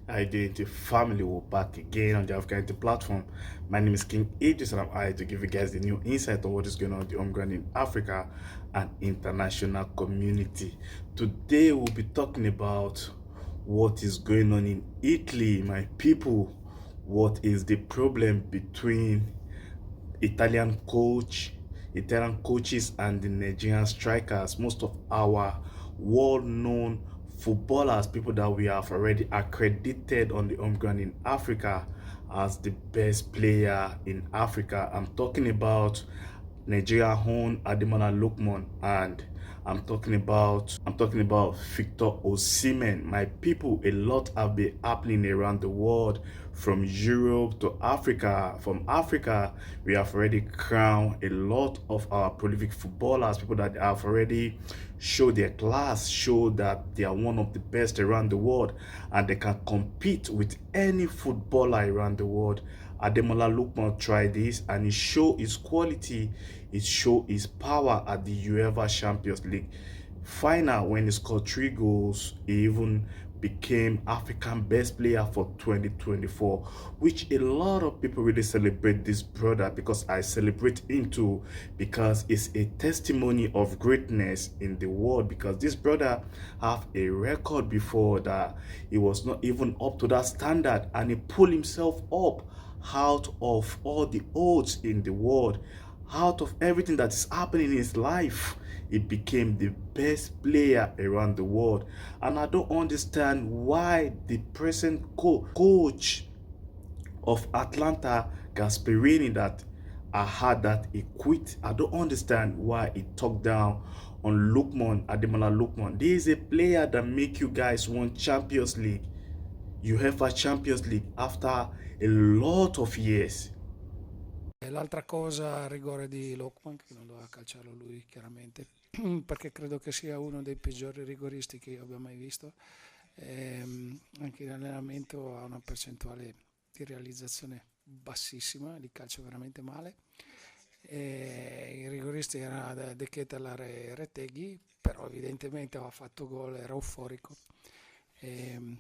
Identity family, we're back again on the AfricaUnity platform. My name is KingIdris and I'm here to give you guys the new insight on what is going on the ground in Africa and international community. Today we'll be talking about what is going on in Italy, my people. What is the problem between Italian coaches and the Nigerian strikers? Most of our world-known footballers, people that we have already accredited on the home ground in Africa as the best player in Africa. I'm talking about Nigeria own Ademola Lookman, and I'm talking about Victor Osimhen. My people, a lot have been happening around the world, from Europe to Africa. From Africa, we have already crowned a lot of our prolific footballers, people that have already showed their class, show that they are one of the best around the world and they can compete with any footballer around the world. Ademola Lookman tried this and he showed his quality, he showed his power at the UEFA Champions League final when he scored 3 goals. He even became African best player for 2024, which a lot of people really celebrate this brother, because I celebrate him too, because it's a testimony of greatness in the world. Because this brother have a record before that he was not even up to that standard, and he pulled himself up out of all the odds in the world, out of everything that is happening in his life. He became the best player around the world. And I don't understand why the present coach of Atlanta, Gasperini, that I heard that he quit. I don't understand why he talked down on Lookman, Ademola Lookman. This is a player that make you guys won Champions League, UEFA Champions League, after a lot of years. L'altra cosa a rigore di Lookman, che non doveva calciarlo lui chiaramente, perché credo che sia uno dei peggiori rigoristi che io abbia mai visto. Anche in allenamento ha una percentuale di realizzazione bassissima, li calcia veramente male. I rigoristi erano De Ketelaar e Retegui, però evidentemente aveva fatto gol, era euforico. E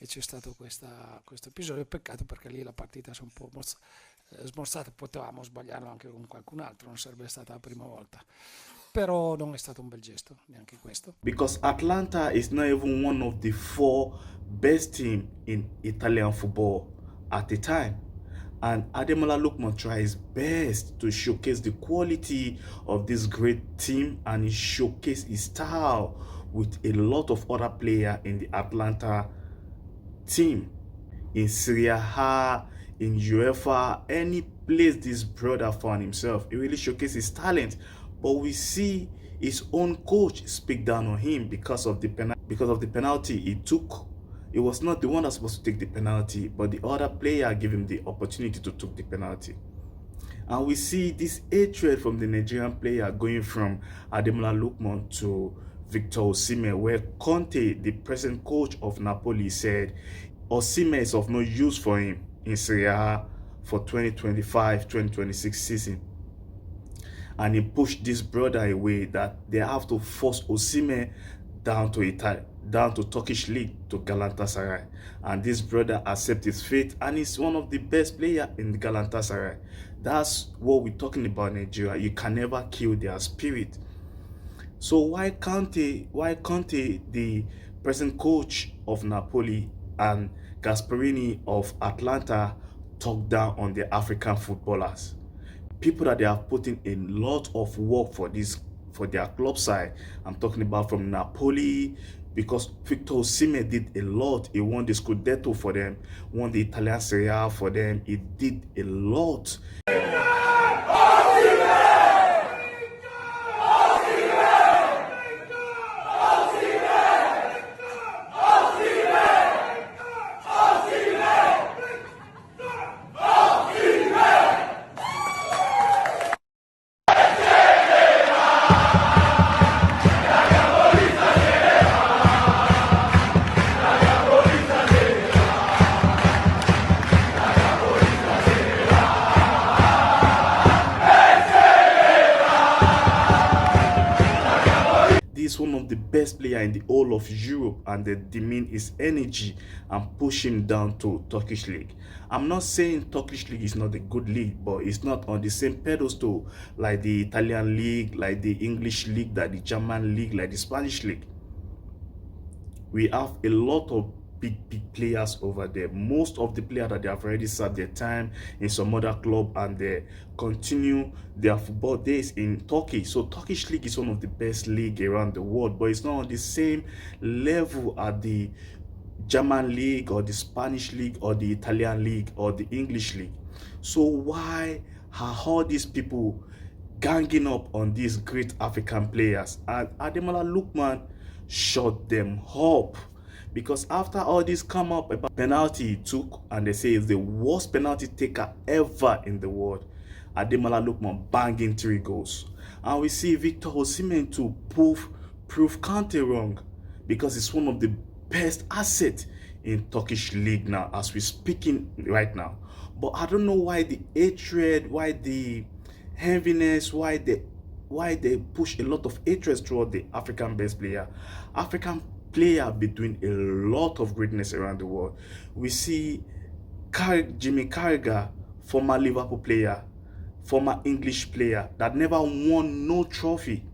c'è stato questo episodio. Peccato, perché lì la partita si è un po' smorzata. Potevamo sbagliarlo anche con qualcun altro, non sarebbe stata la prima volta, però non è stato un bel gesto neanche questo. Because Atlanta is not even one of the 4 best teams in Italian football at the time, and Ademola Lookman tried his best to showcase the quality of this great team, and he showcased his style with a lot of other players in the Atlanta team, in Serie A, in UEFA, any place this brother found himself. He really showcased his talent, but we see his own coach speak down on him because of the penalty he took. He was not the one that's supposed to take the penalty, but the other player gave him the opportunity to take the penalty. And we see this hatred from the Nigerian player going from Ademola Lookman to Victor Osimhen, where Conte, the present coach of Napoli, said Osimhen is of no use for him in Serie A for 2025-2026 season. And he pushed this brother away, that they have to force Osimhen down to Turkish league, to Galatasaray. And this brother accepted his fate, and he's one of the best players in Galatasaray. That's what we're talking about, Nigeria. You can never kill their spirit. So why Conte, the present coach of Napoli, and Gasperini of Atlanta talk down on the African footballers, people that they have put in a lot of work for their club side? I'm talking about from Napoli, because Victor Osimhen did a lot. He won the Scudetto for them, won the Italian Serie A for them. He did a lot. best player in the whole of Europe, and they demean his energy and push him down to Turkish league. I'm not saying Turkish league is not a good league, but it's not on the same pedestal like the Italian league, like the English league, like the German league, like the Spanish league. We have a lot of big players over there. Most of the players that they have already served their time in some other club, and they continue their football days in Turkey. So Turkish league is one of the best league around the world, but it's not on the same level as the German league or the Spanish league or the Italian league or the English league. So why are all these people ganging up on these great African players? And Ademola Lookman shut them up, because after all this come up about penalty he took, and they say it's the worst penalty taker ever in the world, Ademola Lookman banging 3 goals. And we see Victor Osimhen to prove Kante wrong, because it's one of the best assets in Turkish league now as we're speaking right now. But I don't know why the hatred, why the heaviness, why they push a lot of hatred toward the African best player. African player between a lot of greatness around the world. We see Jimmy Carragher, former Liverpool player, former English player that never won no trophy.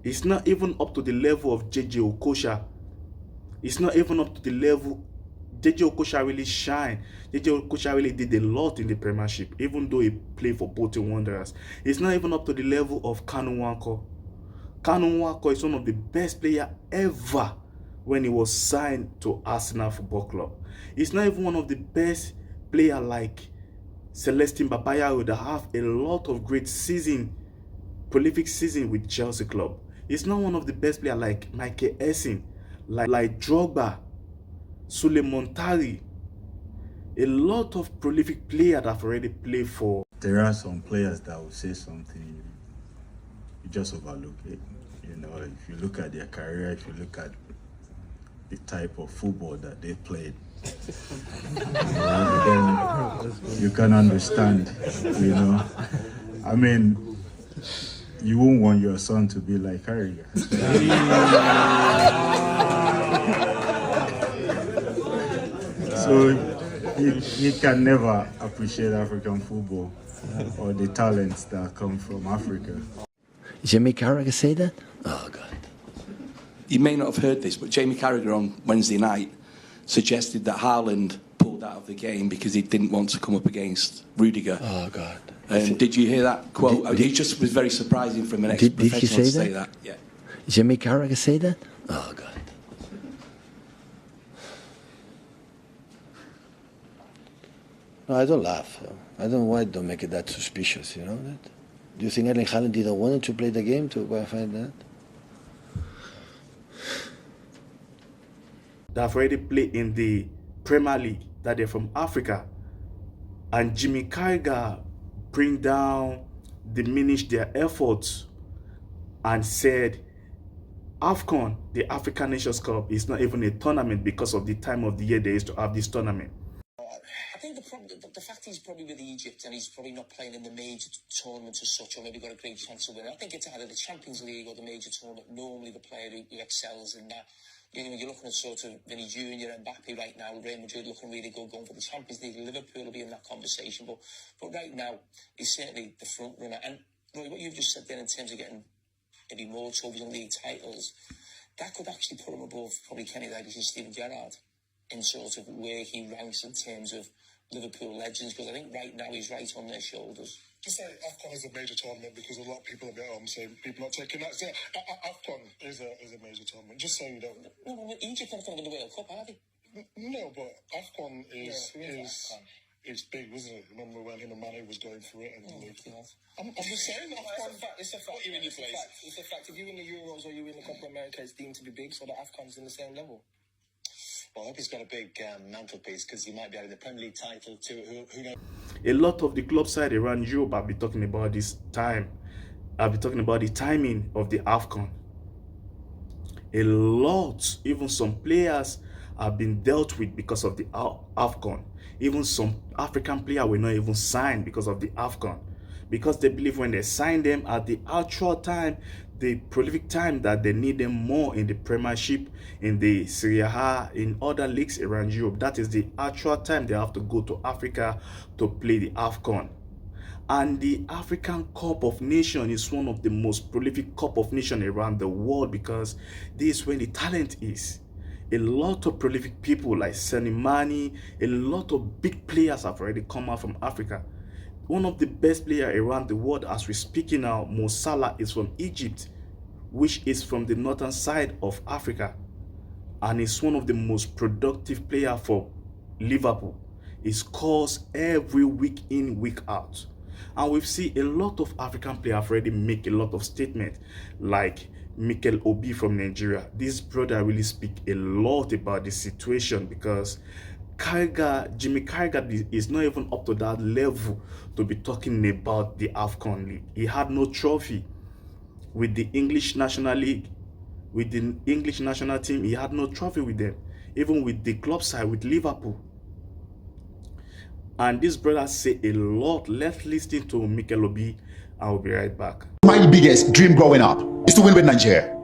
It's not even up to the level of JJ Okocha. It's not even up to the level. JJ Okocha really shined. JJ Okocha really did a lot in the Premiership, even though he played for Bolton Wanderers. It's not even up to the level of Kanu Nwankwo. Kanu Nwankwo is one of the best players ever when he was signed to Arsenal Football Club. It's not even one of the best players like Celestine Babayaro that have a lot of great season, prolific season with Chelsea club. It's not one of the best players like michealblackson, like Drogba, Suleiman Tari. A lot of prolific players that have already played for. There are some players that will say something, you just overlook it. You know, if you look at their career, if you look at the type of football that they played, then you can understand, you know. I mean, you won't want your son to be like Carragher. So he can never appreciate African football or the talents that come from Africa. Jamie Carragher say that? Oh, God. You may not have heard this, but Jamie Carragher on Wednesday night suggested that Haaland pulled out of the game because he didn't want to come up against Rudiger. Oh, God. Did you hear that quote? It just was very surprising from an ex-professional to say that. Yeah. Jamie Carragher say that? Oh, God. No, I don't laugh. I don't make it that suspicious, you know that? Do you think Erling Haaland didn't want to play the game to go and find that? That have already played in the Premier League, that they're from Africa, and Jimmy Carragher diminish their efforts and said Afcon, the African Nations Cup, is not even a tournament because of the time of the year they used to have this tournament. I think the fact he's probably with Egypt and he's probably not playing in the major tournaments as such, or maybe got a great chance to win. I think it's either the Champions League or the major tournament. Normally the player who excels in that. You know, you're looking at sort of Vinny Jr. and Mbappe right now, Real Madrid looking really good, going for the Champions League. Liverpool will be in that conversation, but right now he's certainly the front runner. And Roy, what you've just said there in terms of getting maybe more trophies and league titles, that could actually put him above probably Kenny Dalglish and Steven Gerrard in sort of where he ranks in terms of Liverpool legends, because I think right now he's right on their shoulders. Just say Afcon is a major tournament because a lot of people are saying people not taking that. So, Afcon is a major tournament, just so you don't. No, Egypt haven't won the World Cup, have they? No, but Afcon is big, wasn't it? Remember when him and Mane was going through it? And I'm just saying, Afcon. It's a fact. Put you in your place. It's a fact. If you win the Euros or you win the Copa America, it's deemed to be big, so the Afcon's in the same level. Well, I hope he's got a big mantelpiece, because he might be out of the Premier League title too. Who knows? A lot of the club side around Europe have been talking about this time. I've been talking about the timing of the Afcon. A lot, even some players have been dealt with because of the Afcon. Even some African players were not even signed because of the Afcon. Because they believe when they sign them at the actual time, the prolific time that they need them more in the Premiership, in the Serie A, in other leagues around Europe. That is the actual time they have to go to Africa to play the Afcon. And the African Cup of Nations is one of the most prolific Cup of Nations around the world, because this is where the talent is. A lot of prolific people like Senimani, a lot of big players have already come out from Africa. One of the best players around the world as we're speaking now, Mo Salah, is from Egypt, which is from the northern side of Africa. And is one of the most productive players for Liverpool. He scores every week in, week out. And we've seen a lot of African players already make a lot of statements, like Michealblackson from Nigeria. This brother really speak a lot about the situation, because Jimmy Carragher is not even up to that level to be talking about the Afcon League. He had no trophy with the English National League, with the English national team. He had no trophy with them, even with the club side, with Liverpool. And this brother say a lot. Let's listen to Michealblackson. I'll be right back. My biggest dream growing up is to win with Nigeria,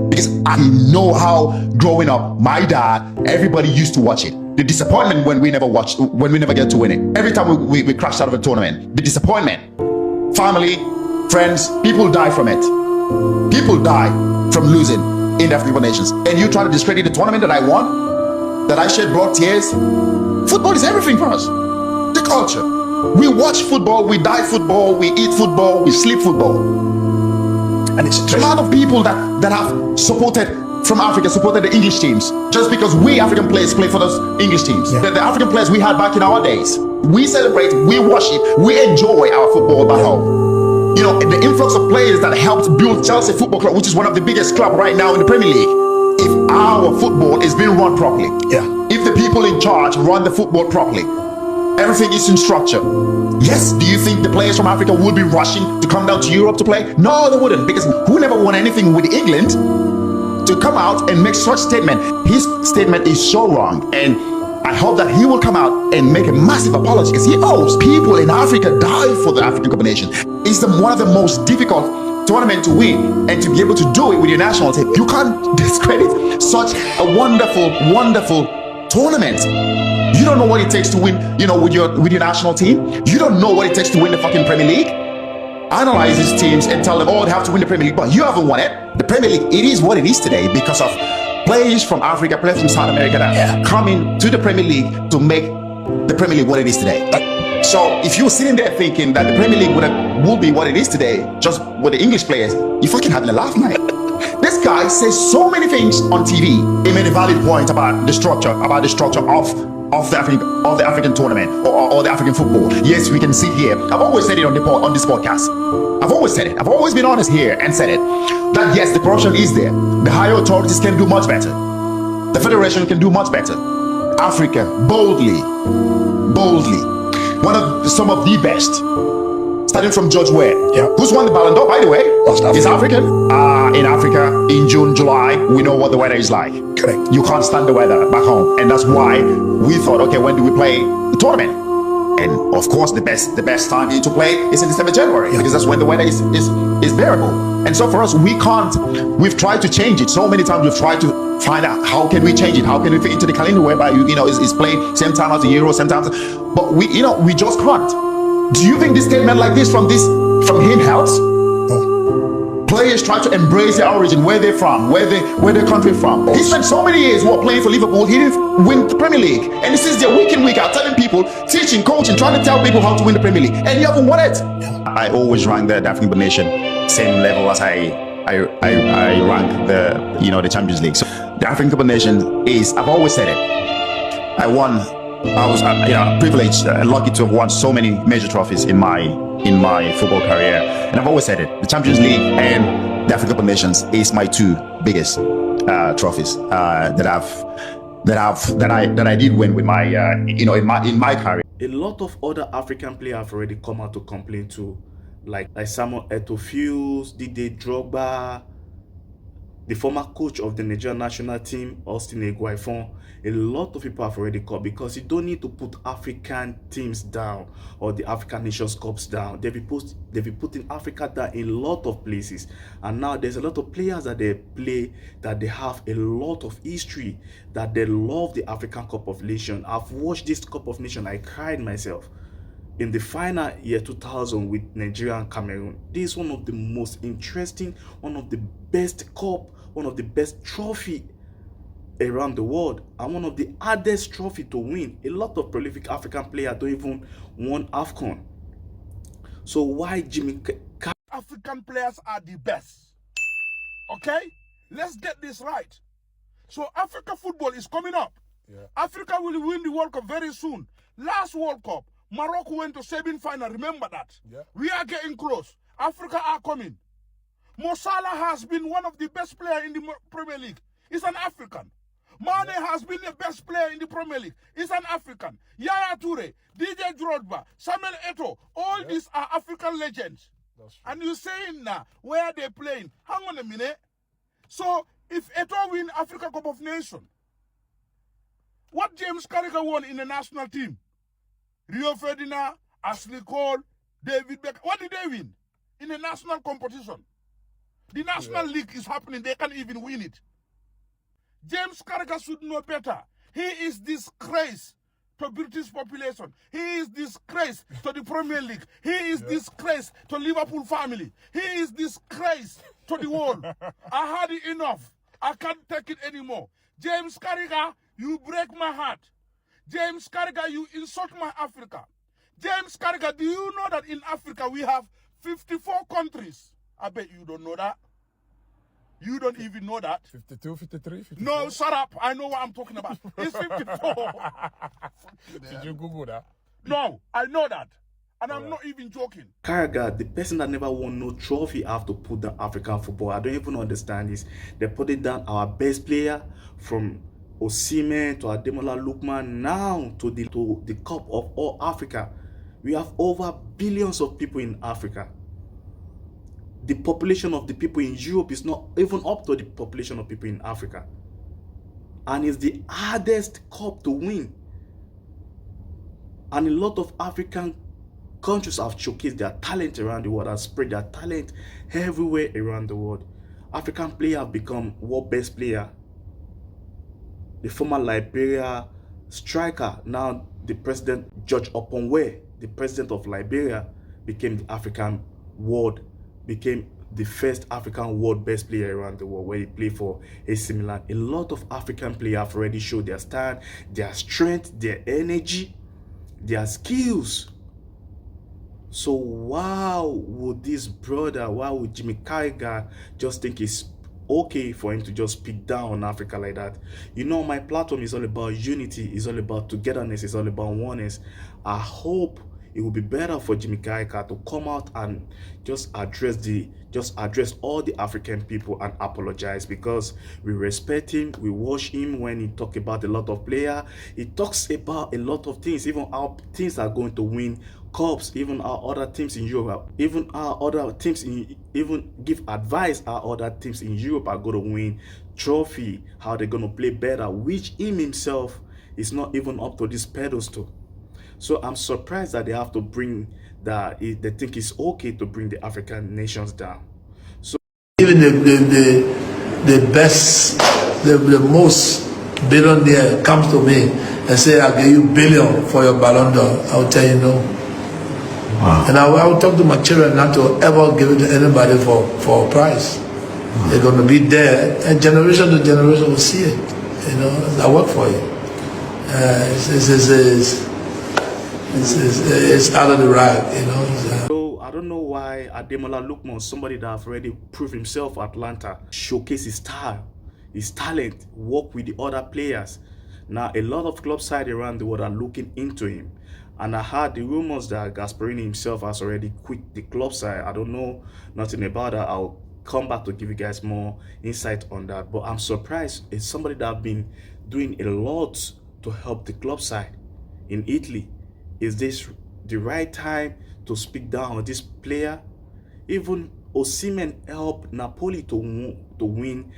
because I know how growing up, my dad, everybody used to watch it. The disappointment when we never get to win it. Every time we crashed out of a tournament, the disappointment. Family, friends, people die from it. People die from losing in the African nations. And you try to discredit the tournament that I won, that I shed blood, tears. Football is everything for us. The culture. We watch football, we die football, we eat football, we sleep football. And it's a lot of people that have supported from Africa, supported the English teams, just because we African players play for those English teams. Yeah. The African players we had back in our days. We celebrate, we worship, we enjoy our football back home. You know, the influx of players that helped build Chelsea Football Club, which is one of the biggest clubs right now in the Premier League. If our football is being run properly, if the people in charge run the football properly, everything is in structure. Yes, do you think the players from Africa would be rushing to come down to Europe to play? No, they wouldn't, because who never won anything with England to come out and make such statement? His statement is so wrong, and I hope that he will come out and make a massive apology, because he owes people in Africa die for the African Cup of Nations. It's one of the most difficult tournament to win, and to be able to do it with your national team. You can't discredit such a wonderful tournament. You don't know what it takes to win, you know, with your national team. You don't know what it takes to win the fucking Premier League. Analyze these teams and tell them, oh, they have to win the Premier League, but you haven't won it. The Premier League, it is what it is today because of players from Africa, players from South America that coming to the Premier League to make the Premier League what it is today. So if you're sitting there thinking that the Premier League will be what it is today, just with the English players, you're fucking having a laugh, man. This guy says so many things on TV. He made a valid point about the structure of the African tournament or the African football. Yes, we can sit here. I've always said it on this podcast. I've always said it. I've always been honest here and said it. That yes, the corruption is there. The higher authorities can do much better. The federation can do much better. Africa, boldly, some of the best. Starting from George Weah, who's won the Ballon d'Or, by the way, is African. In Africa, in June, July, we know what the weather is like. Correct. You can't stand the weather back home, and that's why we thought, okay, when do we play the tournament? And of course, the best time to play is in December, January, because that's when the weather is bearable. And so for us, we've tried to change it so many times. We've tried to find out how can we change it, how can we fit into the calendar whereby is playing same time as the Euro, same time, but we just can't. Do you think this statement like this from him helps? No. Players try to embrace their origin, where they're from, where their country from. He spent so many years playing for Liverpool. He didn't win the Premier League, and this is their week in, week out, telling people, teaching, coaching, trying to tell people how to win the Premier League, and you haven't won it. I always rank the African nation same level as I rank the Champions League. So the African Cup of Nations is, I've always said it. I was privileged and lucky to have won so many major trophies in my football career, and I've always said it. The Champions League and the African Cup of Nations is my two biggest trophies that I did win with my in my career. A lot of other African players have already come out to complain too, like Samuel Eto'o, Didier Drogba, the former coach of the Nigerian national team, Austin Eguaifon, a lot of people have already called, because you don't need to put African teams down or the African Nations Cups down. They've been putting Africa down in a lot of places, and now there's a lot of players that they play that they have a lot of history, that they love the African Cup of Nations. I've watched this Cup of Nations, I cried myself. In the final year 2000 with Nigeria and Cameroon, this is one of the most interesting, one of the best cup, one of the best trophy around the world, and one of the hardest trophy to win. A lot of prolific African players don't even won Afcon. So why Jimmy African players are the best? Okay, let's get this right. So Africa football is coming up. Africa will win the World Cup very soon. Last World Cup, Morocco went to semi-final. Remember that. We are getting close. Africa are coming. Mo Salah has been one of the best players in the Premier League. He's an African. Mane has been the best player in the Premier League. He's an African. Yaya Toure, DJ Drogba, Samuel Eto'o, all these are African legends. And you're saying now, where they're playing? Hang on a minute. So, if Eto'o win Africa Cup of Nations, what James Carragher won in the national team? Yearofreturn, Ashley Cole, David Beckham. What did they win in the national competition? The National League is happening. They can't even win it. James Carragher should know better. He is disgrace to British population. He is disgrace to the Premier League. He is disgrace to Liverpool family. He is disgrace to the world. I had it enough. I can't take it anymore. James Carragher, you break my heart. James Carragher, you insult my Africa. James Carragher, do you know that in Africa we have 54 countries? I bet you don't know that. You don't even know that. 52, 53, 54? No, shut up. I know what I'm talking about. It's 54. Did you Google that? No, I know that. And I'm not even joking. Carragher, the person that never won no trophy, have to put down African football. I don't even understand this. They put it down our best player, from Osimhen to Ademola Lookman, now to the cup of all Africa. We have over billions of people in Africa. The population of the people in Europe is not even up to the population of people in Africa. And it's the hardest cup to win. And a lot of African countries have showcased their talent around the world and spread their talent everywhere around the world. African players have become world best player. The former Liberia striker, now the president, George Oponwe, the president of Liberia, became the African world, became the first African world best player around the world, where he played for AC Milan. A lot of African players have already showed their stand, their strength, their energy, their skills. So why would this brother, why would Jimmy Carragher just think it's okay for him to just speak down on Africa like that? You know, my platform is all about unity, it's all about togetherness, it's all about oneness. I hope it would be better for Jimmy Carragher to come out and just address all the African people and apologize, because we respect him, we watch him when he talk about a lot of players. He talks about a lot of things, even our teams are going to win cups, even our other teams in Europe, even our other teams even give advice our other teams in Europe are going to win trophy, how they're going to play better, which him himself is not even up to this pedestal. So I'm surprised that they have to bring that, they think it's okay to bring the African nations down. So even the best, the most billionaire comes to me and say, I'll give you billion for your Ballon d'Or, I'll tell you no. Wow. And I will talk to my children not to ever give it to anybody for a prize. Wow. They're going to be there, and generation to generation will see it. You know, I work for you. It's out of the rag, you know. So I don't know why Ademola Lookman, somebody that have already proved himself at Atlanta, showcase his style, his talent, work with the other players. Now a lot of club sides around the world are looking into him. And I heard the rumors that Gasperini himself has already quit the club side. I don't know nothing about that. I'll come back to give you guys more insight on that. But I'm surprised. It's somebody that have been doing a lot to help the club side in Italy. Is this the right time to speak down on this player? Even Osimhen helped Napoli to win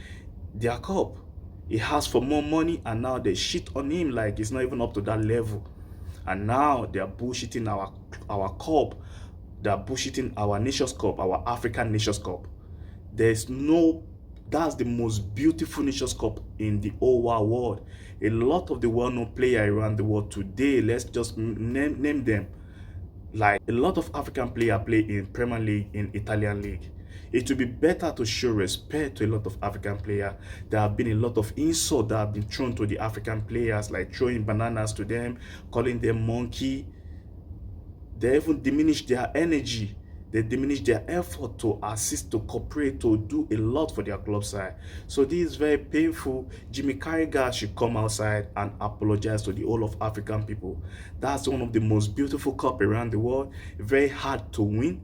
their cup. He asked for more money, and now they shit on him like it's not even up to that level. And now they are bullshitting our cup. They are bullshitting our Nations Cup, our African Nations Cup. That's the most beautiful Nations Cup in the whole wide world. A lot of the well-known players around the world today, let's just name them. Like a lot of African players play in Premier League, in Italian League. It would be better to show respect to a lot of African players. There have been a lot of insults that have been thrown to the African players, like throwing bananas to them, calling them monkey. They even diminish their energy. They diminish their effort to assist, to cooperate, to do a lot for their club side. So this is very painful. Jimmy Carragher should come outside and apologize to the whole of African people. That's one of the most beautiful cup around the world. Very hard to win.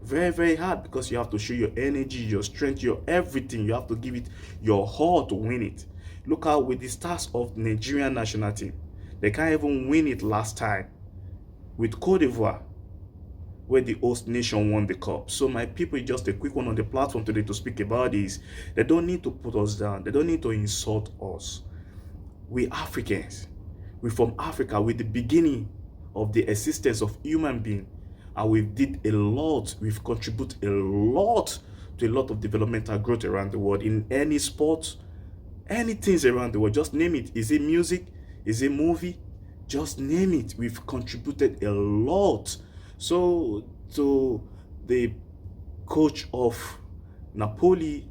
Very, very hard, because you have to show your energy, your strength, your everything. You have to give it your all to win it. Look out with the stars of Nigerian national team. They can't even win it last time with Cote d'Ivoire, where the host nation won the cup. So my people, just a quick one on the platform today to speak about this. They don't need to put us down. They don't need to insult us. We Africans, we from Africa, with the beginning of the existence of human being. And we did a lot, we've contributed a lot to a lot of developmental growth around the world, in any sport, anything around the world. Just name it. Is it music? Is it movie? Just name it. We've contributed a lot. So to the coach of Napoli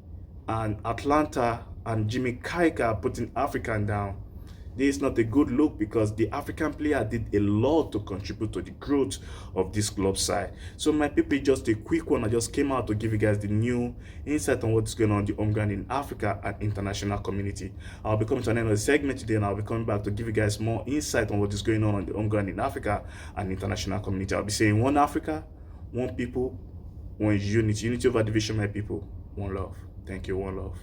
and Atlanta and Jimmy Carragher putting African down, this is not a good look, because the African player did a lot to contribute to the growth of this club side. So my people, just a quick one. I just came out to give you guys the new insight on what's going on the ground in Africa and international community. I'll be coming to an end of the segment today, and I'll be coming back to give you guys more insight on what is going on the ground in Africa and international community. I'll be saying one Africa, one people, one unity. Unity over division, my people. One love. Thank you. One love.